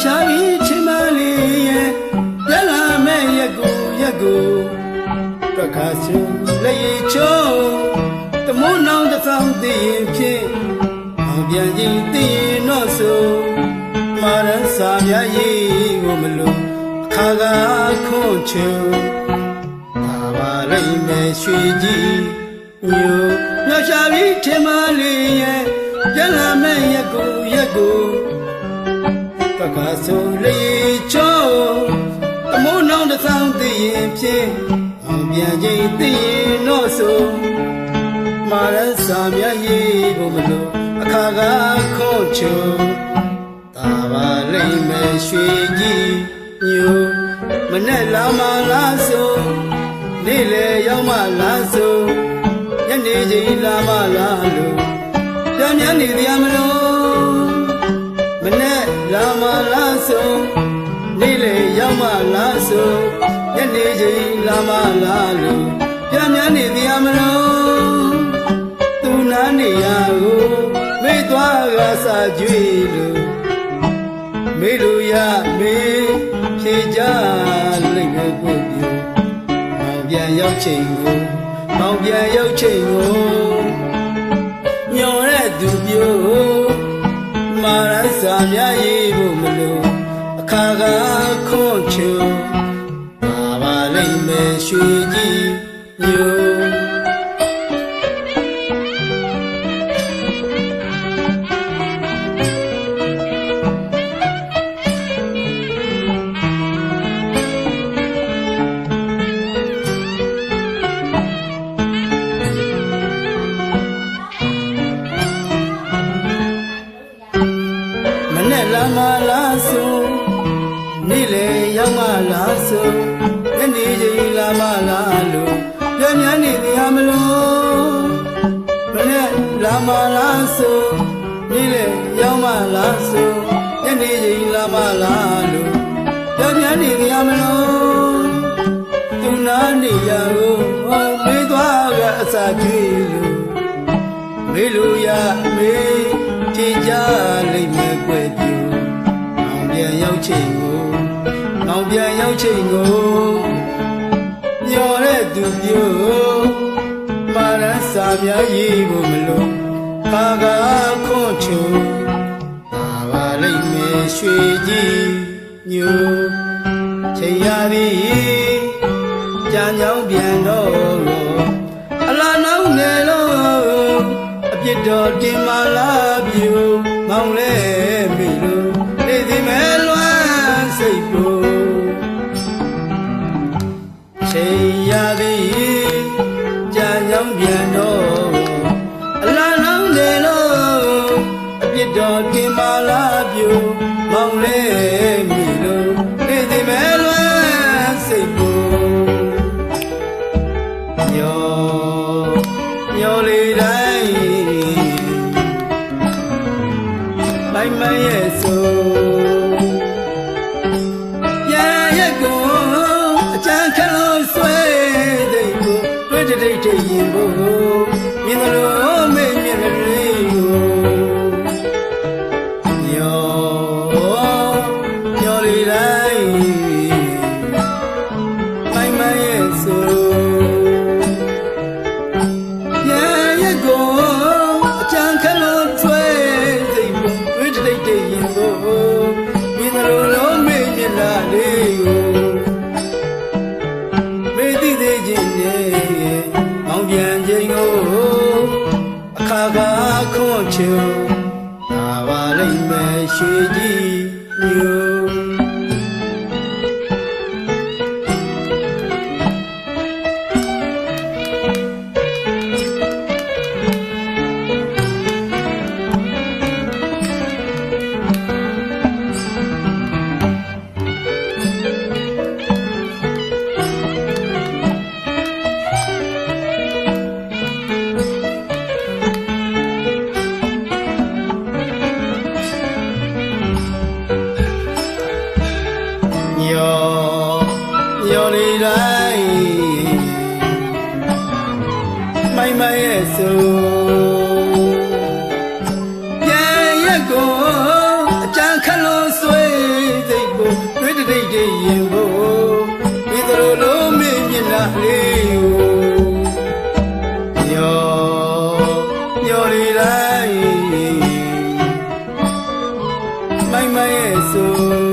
shabi chimali ye yala me yagu prakasu lay cho tamo nang the sound the pin ang bian ji ti no so maran sa mya yi wo mlo khaga khon chu ta ba lai me shwe ji nyu nya shabi chimali ye yala me yagu Prakasu lay cho tamo nang the sound the pin ang bian ji ti no so maran sa mya yi wo mlo khaga khon chu ta ba lai me shwe ji nyu manet la ma la so ni le yaw ma la so nyane jin la ma la lo pya mya ni tya ma lo manet la ma la so ni le yaw ma la so nyane jin la ma la lo pya mya ni tya ma lo tu na ni ya go me twa ga sa jwe loမေလူရမေဖြေကြလိမ့်မယ်ကိုပြောမောင်ပြန်ရောက်ချိန်ကိုညော်တဲ့သူပြောမာရစာမြရေးဖို့မလို့အခါကခွန်ချုံပါလိမ့်မယ်ရွှေကြီးမျိုးလာဆိုနေလေရောက်မလားဆိုညနေချိန်လာမလားလို့ပြန်များနေရမလို့ဘယ်နဲ့လာမလားဆိုနေလေရောက်မလားဆိုညနေချိန်လာမလားလို့ပြန်များနေရမလို့သူနာနေရကိုမေးသွားကအစာကြွေလို့မေးလို့ရမေးကြည်ကြလိမ့်မယ်ကွယ်ပြူပြန်ရောက်ချိန်ကိုနောင်ပြန်ရောက်ချိန်ကိုညော်တဲ့သူပြောမာရန်စာမြရေးဖို့မလို့ခါကခွန်ချုံပါပါလိမ့်မယ်ရွှေကြီးညိုချိန်ရပြီကြံကြောင်းပြန်တော့အလားနောက်နေလို့အပြစ်တော်တင်မလာပြီမောင်လဲမိလို့နေသည်မဲလွမ်းစိတ်ကိုချိန်ရသည်ကြံကြောင်းပြန်တော့အလားနောက်နေလို့အပြစ်တော်တင်မလာပြီမောင်လဲမိလို့နေသည်မဲလွမ်းစိတ်ကိုညော်လေးတိုင်းမိုင်းမရဲ့ဆိုပြန်ရက်ကိုအချမ်းခလို့ဆွဲတဲ့ကိုတွေ့တဲ့ရင်ကိုမြင်လို့မေ့မြင်လေးကိုညော်လေးတိုင်းမိုင်းမရဲ့ဆိုပြန်ရက်ကိုအချမ်းခလို့ဆွဲတဲ့ကိုတွေ့တဲ့ရင်ကိုမြင်လို့မေ့မြင်လာလေးကိုမေ့သိသေးခြင်းနဲ့မောင်ပြန်ခြင်းကိုအခါကခွန်ချုံပါပါလိမ့်မယ်ရွှေကြီးမျိုးညော်လေးတိုင်းမိုင်းမရဲ့ဆိုပြန်ရက်ကိုအကြံခလို့ဆွေး ရင်ဖို့ဒီလိုလုံးမင်းမျက်နှာလေးကိုညောရီတိုင်းမိုင်းမရဲ့ဆို